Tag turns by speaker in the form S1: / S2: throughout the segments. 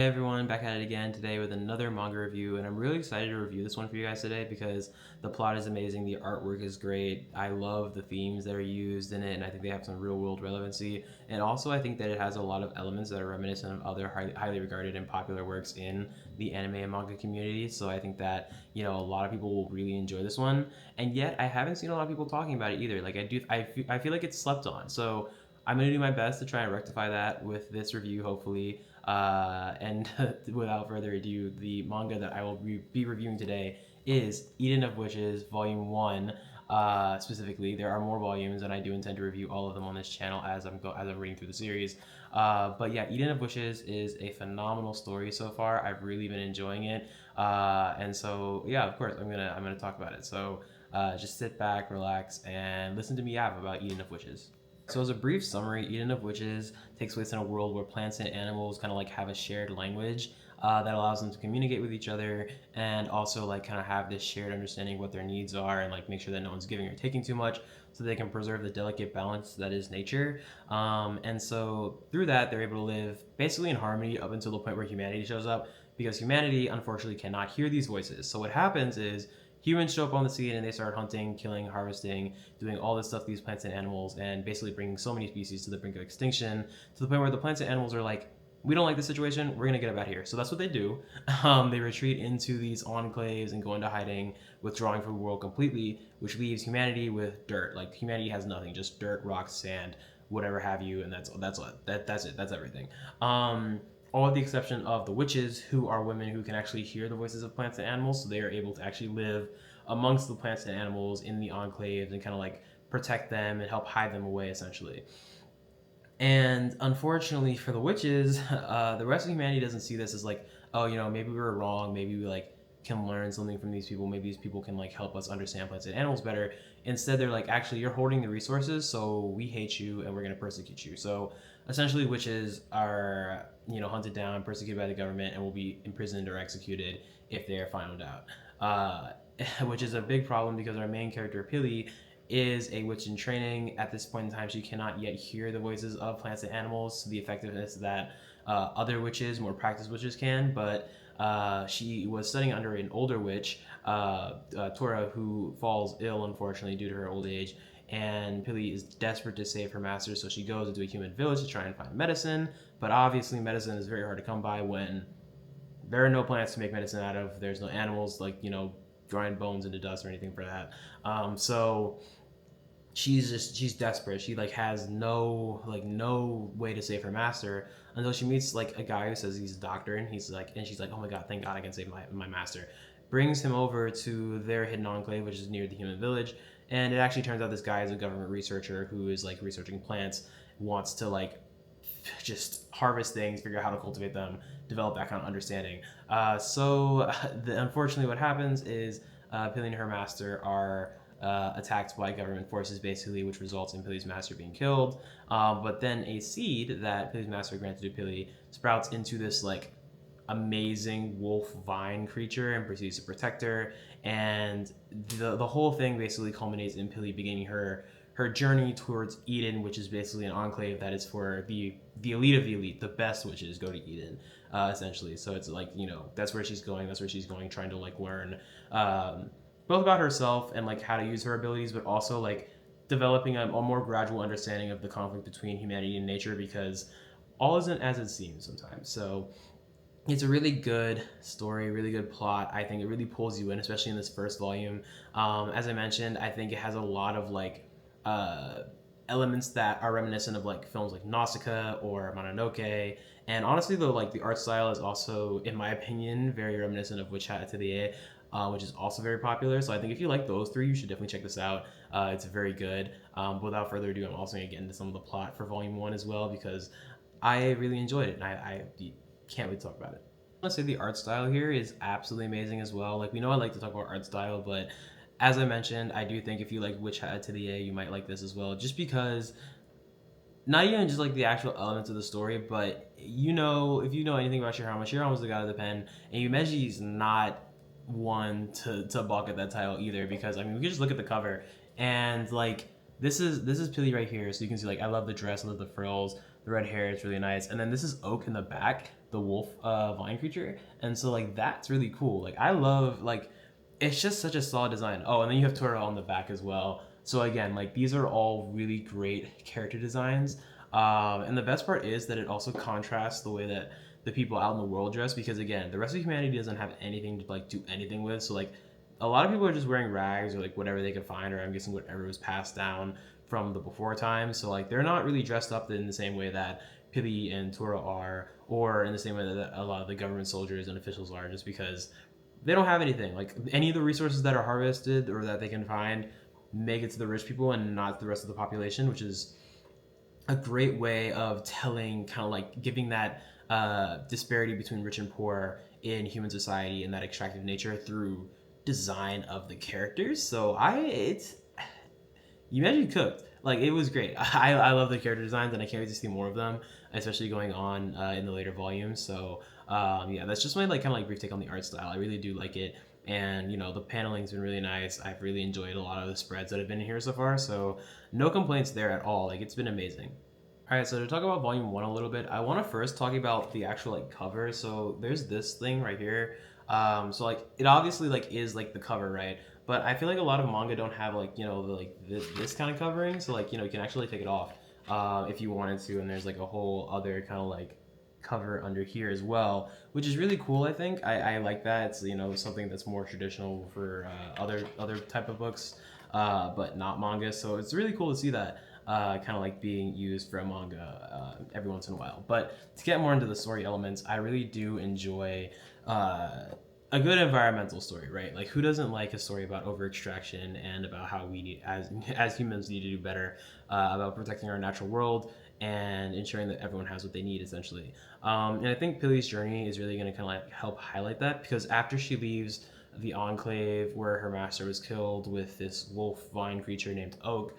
S1: Hey everyone, back at it again today with another manga review, and I'm really excited to review this one for you guys today because the plot is amazing, the artwork is great, I love the themes that are used in it, and I think they have some real world relevancy, and also I think that it has a lot of elements that are reminiscent of other highly regarded and popular works in the anime and manga community, so I think that, a lot of people will really enjoy this one, and yet I haven't seen a lot of people talking about it either. I feel like it's slept on, so I'm going to do my best to try and rectify that with this review, hopefully. And without further ado, the manga that I will be reviewing today is Eden of Witches, Volume 1. Specifically, there are more volumes, and I do intend to review all of them on this channel as I'm reading through the series. But yeah, Eden of Wishes is a phenomenal story so far. I've really been enjoying it, and so yeah, of course, I'm gonna talk about it. So just sit back, relax, and listen to me yap about Eden of Witches. So as a brief summary, Eden of Witches takes place in a world where plants and animals kind of like have a shared language that allows them to communicate with each other and also like kind of have this shared understanding of what their needs are and like make sure that no one's giving or taking too much so they can preserve the delicate balance that is nature. And so through that, they're able to live basically in harmony up until the point where humanity shows up because humanity unfortunately cannot hear these voices. So what happens is humans show up on the scene and they start hunting, killing, harvesting, doing all this stuff to these plants and animals, and basically bringing so many species to the brink of extinction to the point where the plants and animals are like, we don't like this situation, we're gonna get up out of here. So that's what they do. They retreat into these enclaves and go into hiding, withdrawing from the world completely, which leaves humanity with dirt. Like humanity has nothing, just dirt, rocks, sand, whatever have you, and that's it. That's everything. All with the exception of the witches, who are women who can actually hear the voices of plants and animals, so they are able to actually live amongst the plants and animals in the enclaves and kind of like protect them and help hide them away, essentially. And unfortunately for the witches, the rest of humanity doesn't see this as like, oh, maybe we were wrong, maybe we like can learn something from these people, maybe these people can like help us understand plants and animals better. Instead, they're like, actually, you're hoarding the resources, so we hate you and we're going to persecute you. So essentially, witches are hunted down, persecuted by the government, and will be imprisoned or executed if they are found out. Which is a big problem because our main character Pili is a witch in training. At this point in time, she cannot yet hear the voices of plants and animals to the effectiveness that other witches, more practiced witches, can. But she was studying under an older witch, Tora, who falls ill, unfortunately, due to her old age. And Pili is desperate to save her master, so she goes into a human village to try and find medicine. But obviously, medicine is very hard to come by when there are no plants to make medicine out of. There's no animals, like, grind bones into dust or anything for that. So she's desperate. She like has no way to save her master until she meets like a guy who says he's a doctor, and she's like, oh my god, thank god I can save my master. Brings him over to their hidden enclave, which is near the human village, and it actually turns out this guy is a government researcher who is like researching plants, wants to like just harvest things, figure out how to cultivate them, develop that kind of understanding. Unfortunately, what happens is Pili and her master are attacked by government forces, basically, which results in Pili's master being killed. But then a seed that Pili's master granted to Pili sprouts into this like amazing wolf vine creature and proceeds to protect her. And the whole thing basically culminates in Pili beginning her journey towards Eden, which is basically an enclave that is for the elite of the elite. The best witches go to Eden, essentially. So it's like that's where she's going. That's where she's going, trying to like learn both about herself and like how to use her abilities, but also like developing a more gradual understanding of the conflict between humanity and nature, because all isn't as it seems sometimes. So it's a really good story, really good plot. I think it really pulls you in, especially in this first volume. As I mentioned, I think it has a lot of like uh, elements that are reminiscent of like films like Nausicaa or Mononoke. And honestly, though, like the art style is also, in my opinion, very reminiscent of Witch Hat Atelier, which is also very popular. So I think if you like those three, you should definitely check this out. It's very good. Without further ado, I'm also going to get into some of the plot for Volume 1 as well, because I really enjoyed it, and I can't wait to talk about it. I want to say the art style here is absolutely amazing as well. Like, we know I like to talk about art style, but as I mentioned, I do think if you like Witch Hat Atelier, you might like this as well, just because not even just like the actual elements of the story, but if you know anything about Shihama is the god of the pen, and Yumeji's not one to balk at that title either, because I mean we can just look at the cover and like this is Pili right here, so you can see like I love the dress, I love the frills, the red hair, it's really nice, and then this is Oak in the back. the wolf vine creature, and so like that's really cool. Like I love like it's just such a solid design. Oh, and then you have Tora on the back as well. So again, like these are all really great character designs. And the best part is that it also contrasts the way that the people out in the world dress, because again, the rest of humanity doesn't have anything to like do anything with. So like a lot of people are just wearing rags or like whatever they could find, or I'm guessing whatever was passed down from the before times. So like they're not really dressed up in the same way that Pili and Tora are, or in the same way that a lot of the government soldiers and officials are, just because they don't have anything. Like any of the resources that are harvested or that they can find make it to the rich people and not the rest of the population, which is a great way of telling, kind of like giving that disparity between rich and poor in human society and that extractive nature through design of the characters. So it's you mentioned cooked. Like it was great. I love the character designs and I can't wait to see more of them, especially going on in the later volumes. So yeah, that's just my like kind of like brief take on the art style. I really do like it, and you know the paneling's been really nice. I've really enjoyed a lot of the spreads that have been here so far. So no complaints there at all. Like it's been amazing. All right, so to talk about volume one a little bit, I want to first talk about the actual like cover. So there's this thing right here. So like it obviously like is like the cover, right? But I feel like a lot of manga don't have like the like this kind of covering. So like you can actually take it off if you wanted to, and there's like a whole other kind of like cover under here as well, which is really cool. I think I like that. It's something that's more traditional for other type of books, but not manga. So it's really cool to see that kind of like being used for a manga every once in a while. But to get more into the story elements, I really do enjoy a good environmental story, right? Like who doesn't like a story about over extraction and about how we need, as humans need to do better about protecting our natural world and ensuring that everyone has what they need, essentially. And I think Pili's journey is really going to kind of like help highlight that, because after she leaves the enclave where her master was killed with this wolf vine creature named Oak,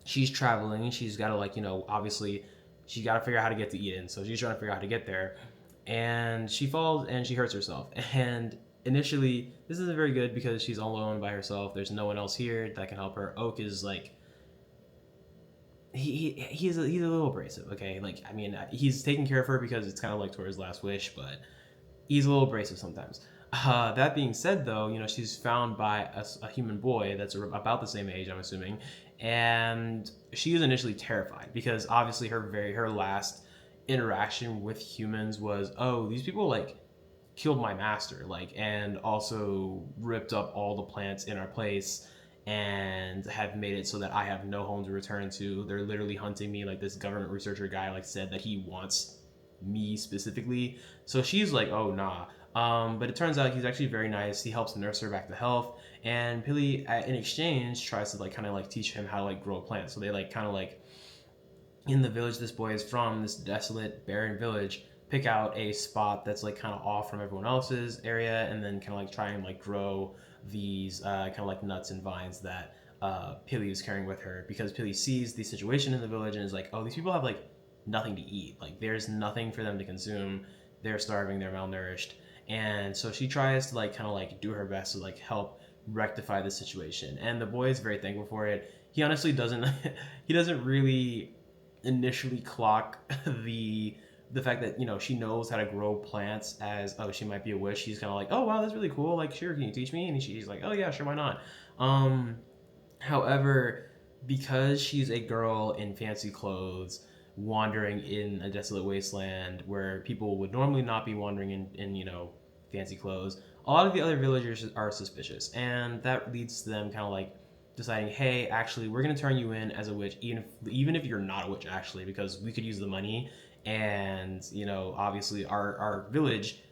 S1: she's traveling. She's got to like obviously she got to figure out how to get to Eden, so she's trying to figure out how to get there, and she falls and she hurts herself. And initially this isn't very good because she's all alone by herself. There's no one else here that can help her. Oak is like he's a little abrasive, okay? Like I mean, he's taking care of her because it's kind of like Tora's last wish, but he's a little abrasive sometimes. That being said, though, she's found by a human boy that's about the same age, I'm assuming, and she is initially terrified because obviously her last interaction with humans was, oh, these people like killed my master, like, and also ripped up all the plants in our place and have made it so that I have no home to return to. They're literally hunting me. Like this government researcher guy like said that he wants me specifically. So she's like, oh nah. But it turns out he's actually very nice. He helps nurse her back to health, and Pili, in exchange, tries to like kind of like teach him how to like grow plants. So they like kind of like in the village this boy is from, this desolate, barren village, pick out a spot that's like kind of off from everyone else's area, and then kind of like try and like grow these kind of like nuts and vines that Pili is carrying with her, because Pili sees the situation in the village and is like, oh, these people have like nothing to eat. Like there's nothing for them to consume. They're starving. They're malnourished. And so she tries to like kind of like do her best to like help rectify the situation. And the boy is very thankful for it. He honestly doesn't he doesn't really initially clock the fact that she knows how to grow plants, as oh, she might be a witch. She's kind of like, oh wow, that's really cool, like sure, can you teach me? And she's like, oh yeah, sure, why not. However, because she's a girl in fancy clothes wandering in a desolate wasteland where people would normally not be wandering in fancy clothes, a lot of the other villagers are suspicious, and that leads to them kind of like deciding, hey, actually, we're going to turn you in as a witch, even if you're not a witch, actually, because we could use the money. And obviously our village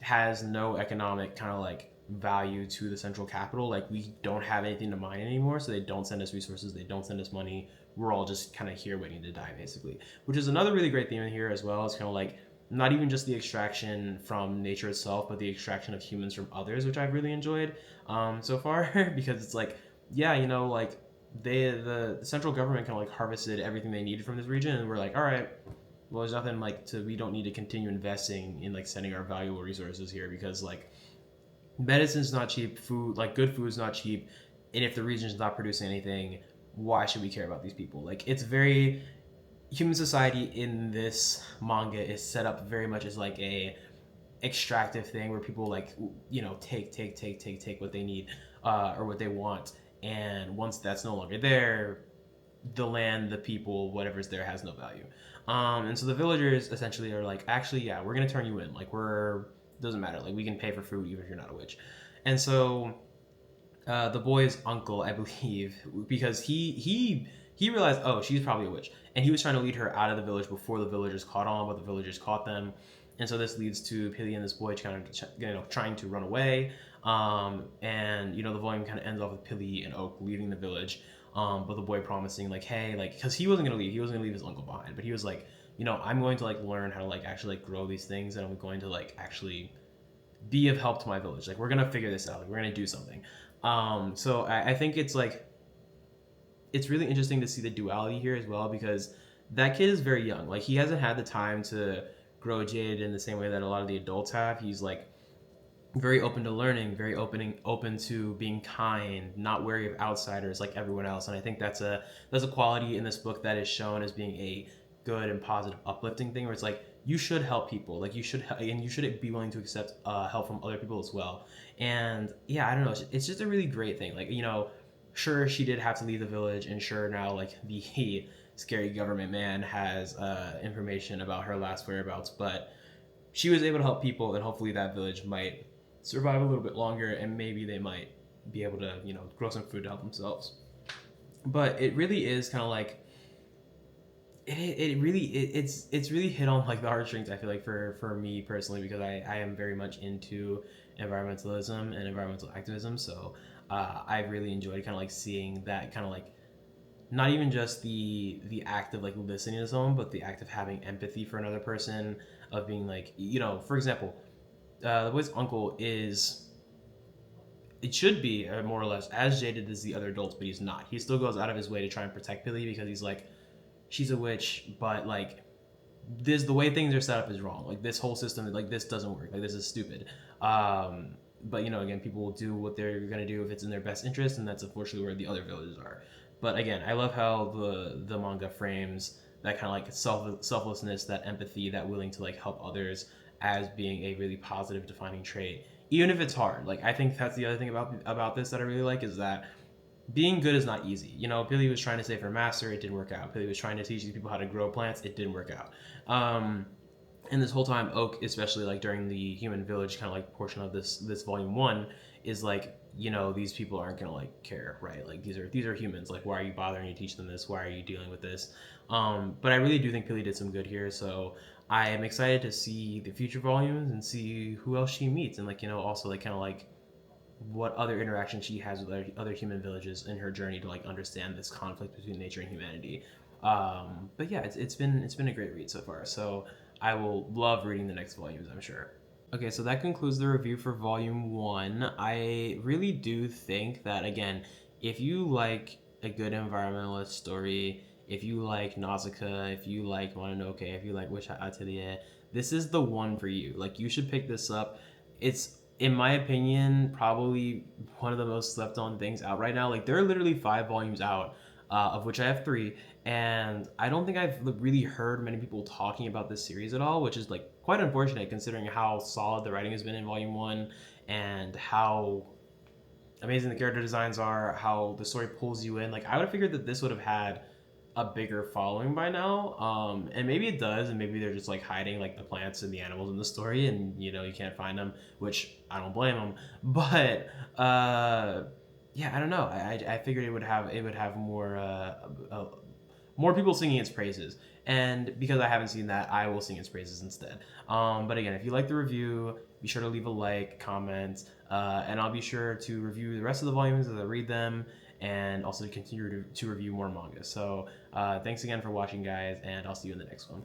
S1: has no economic kind of like value to the central capital. Like we don't have anything to mine anymore, so they don't send us resources, they don't send us money. We're all just kind of here waiting to die, basically, which is another really great theme in here as well. It's kind of like not even just the extraction from nature itself, but the extraction of humans from others, which I've really enjoyed so far because it's like, yeah, like the central government kind of like harvested everything they needed from this region, and we're like, all right, well, there's nothing like we don't need to continue investing in like sending our valuable resources here, because like medicine's not cheap, good food's not cheap, and if the region's not producing anything, why should we care about these people? Like it's very human society in this manga is set up very much as like a extractive thing where people like take what they need or what they want, and once that's no longer there, the land, the people, whatever's there has no value. And so the villagers essentially are like, actually, yeah, we're gonna turn you in. Like, we're doesn't matter. Like, we can pay for food even if you're not a witch. And so the boy's uncle, I believe, because he realized, oh, she's probably a witch, and he was trying to lead her out of the village before the villagers caught on, but the villagers caught them, and so this leads to Pili and this boy kind of trying to run away. And the volume kind of ends off with Pili and Oak leaving the village, but the boy promising like, hey, like, because he wasn't gonna leave his uncle behind, but he was like, I'm going to like learn how to like actually like grow these things, and I'm going to like actually be of help to my village. Like, we're gonna figure this out. Like, we're gonna do something. So I think it's like it's really interesting to see the duality here as well, because that kid is very young. Like, he hasn't had the time to grow jaded in the same way that a lot of the adults have. He's like very open to learning, very open to being kind, not wary of outsiders like everyone else. And I think that's a quality in this book that is shown as being a good and positive, uplifting thing, where it's like, you should help people, like you should be willing to accept help from other people as well. And yeah, I don't know, it's just a really great thing. Like, sure, she did have to leave the village, and sure, now like the scary government man has information about her last whereabouts, but she was able to help people, and hopefully that village might survive a little bit longer, and maybe they might be able to grow some food to help themselves. But it really is kind of like it's really hit on like the heartstrings, I feel like, for me personally, because I am very much into environmentalism and environmental activism. So I really enjoyed kind of like seeing that kind of like, not even just the act of like listening to someone, but the act of having empathy for another person, of being like, for example, the boy's uncle is, it should be more or less as jaded as the other adults, but he's not. He still goes out of his way to try and protect Billy, because he's like, she's a witch, but like, the way things are set up is wrong. Like, this whole system, like, this doesn't work. Like, this is stupid. But again, people will do what they're gonna do if it's in their best interest, and that's unfortunately where the other villages are. But again, I love how the manga frames that kind of like selflessness, that empathy, that willing to like help others as being a really positive defining trait, even if it's hard. Like, I think that's the other thing about this that I really like, is that being good is not easy. Billy was trying to save her master, it didn't work out. Billy was trying to teach these people how to grow plants, it didn't work out. And this whole time, Oak, especially like during the human village kind of like portion of this volume one, is like, these people aren't gonna like care, right? Like, these are humans. Like, why are you bothering to teach them this? Why are you dealing with this? But I really do think Pili did some good here. So I am excited to see the future volumes and see who else she meets, and like, also like kind of like what other interaction she has with other human villages in her journey to like understand this conflict between nature and humanity. But yeah, it's been a great read so far. So I will love reading the next volumes, I'm sure. Okay, so that concludes the review for volume one. I really do think that, again, if you like a good environmentalist story, if you like Nausicaa, if you like Mononoke, if you like Wish Atelier, this is the one for you. Like, you should pick this up. It's, in my opinion, probably one of the most slept on things out right now. Like, there are literally 5 volumes out, of which I have 3, and I don't think I've really heard many people talking about this series at all, which is like quite unfortunate, considering how solid the writing has been in volume 1, and how amazing the character designs are, how the story pulls you in. Like, I would have figured that this would have had a bigger following by now, and maybe it does, and maybe they're just like hiding like the plants and the animals in the story, and you can't find them, which I don't blame them. But yeah, I don't know. I figured it would have more people singing its praises, and because I haven't seen that, I will sing its praises instead. But again, if you like the review, be sure to leave a like, comment, and I'll be sure to review the rest of the volumes as I read them, and also to continue to review more manga. So thanks again for watching, guys, and I'll see you in the next one.